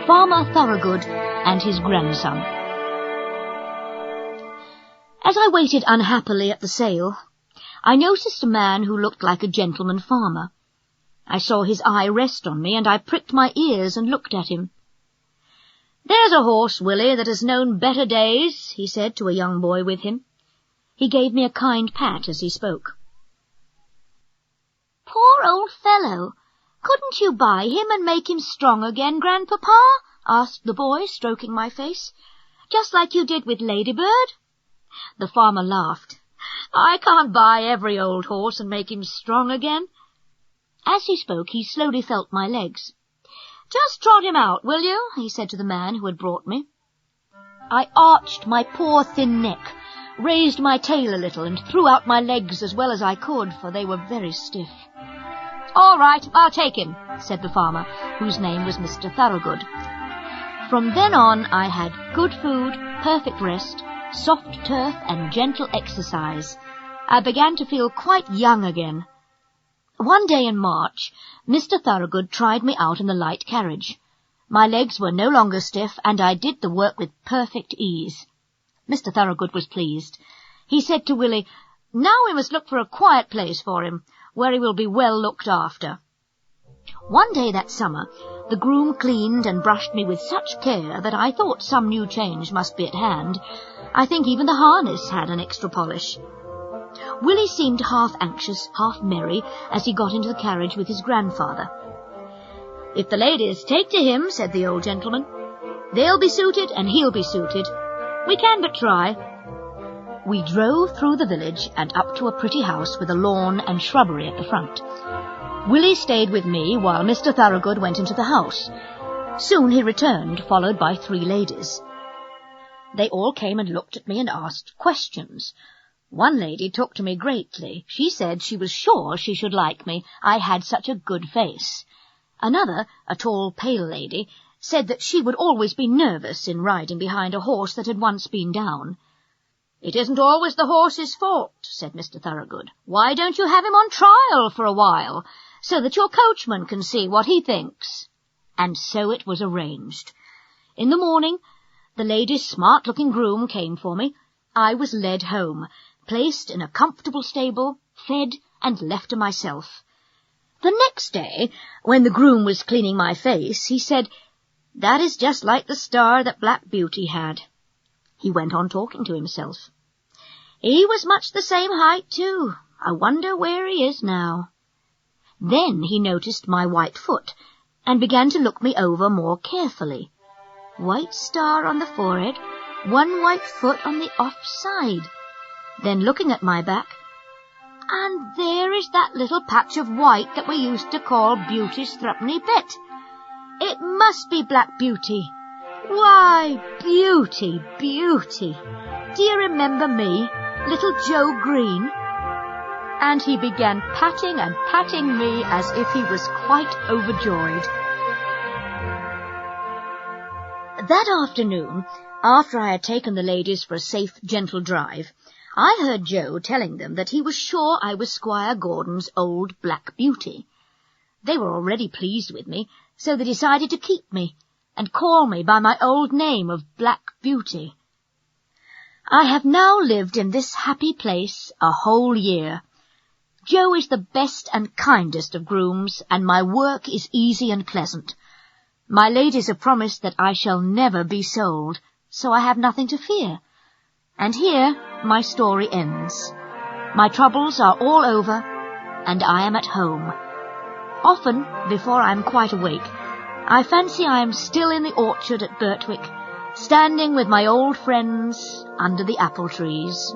Farmer Thoroughgood and his grandson. As I waited unhappily at the sale, I noticed a man who looked like a gentleman farmer. I saw his eye rest on me, and I pricked my ears and looked at him. "There's a horse, Willie, that has known better days," he said to a young boy with him. He gave me a kind pat as he spoke. "Poor old fellow! Couldn't you buy him and make him strong again, Grandpapa?" asked the boy, stroking my face. "Just like you did with Ladybird?" The farmer laughed. "I can't buy every old horse and make him strong again." As he spoke, he slowly felt my legs. "Just trot him out, will you?" he said to the man who had brought me. I arched my poor thin neck, raised my tail a little, and threw out my legs as well as I could, for they were very stiff. "All right, I'll take him," said the farmer, whose name was Mr. Thoroughgood. From then on I had good food, perfect rest, soft turf, and gentle exercise. I began to feel quite young again. One day in March, Mr. Thoroughgood tried me out in the light carriage. My legs were no longer stiff, and I did the work with perfect ease. Mr. Thoroughgood was pleased. He said to Willie, "Now we must look for a quiet place for him, where he will be well looked after." One day that summer, the groom cleaned and brushed me with such care that I thought some new change must be at hand. I think even the harness had an extra polish. Willie seemed half anxious, half merry, as he got into the carriage with his grandfather. "If the ladies take to him," said the old gentleman, "they'll be suited and he'll be suited. We can but try." We drove through the village and up to a pretty house with a lawn and shrubbery at the front. Willie stayed with me while Mr. Thoroughgood went into the house. Soon he returned, followed by 3 ladies. They all came and looked at me and asked questions. One lady took to me greatly. She said she was sure she should like me, I had such a good face. Another, a tall, pale lady, said that she would always be nervous in riding behind a horse that had once been down. "It isn't always the horse's fault," said Mr. Thoroughgood. "Why don't you have him on trial for a while, so that your coachman can see what he thinks?" And so it was arranged. In the morning, the lady's smart-looking groom came for me. I was led home, placed in a comfortable stable, fed, and left to myself. The next day, when the groom was cleaning my face, he said, "That is just like the star that Black Beauty had." He went on talking to himself. "He was much the same height, too. I wonder where he is now." Then he noticed my white foot, and began to look me over more carefully. White star on the forehead, one white foot on the off side. Then looking at my back, "And there is that little patch of white that we used to call Beauty's threepenny bit. It must be Black Beauty. Why, Beauty, Beauty, do you remember me, little Joe Green?" And he began patting and patting me as if he was quite overjoyed. That afternoon, after I had taken the ladies for a safe, gentle drive, I heard Joe telling them that he was sure I was Squire Gordon's old Black Beauty. They were already pleased with me, so they decided to keep me and call me by my old name of Black Beauty. I have now lived in this happy place a whole year. Joe is the best and kindest of grooms, and my work is easy and pleasant. My ladies have promised that I shall never be sold, so I have nothing to fear. And here my story ends. My troubles are all over, and I am at home. Often, before I am quite awake, I fancy I am still in the orchard at Birtwick, standing with my old friends under the apple trees.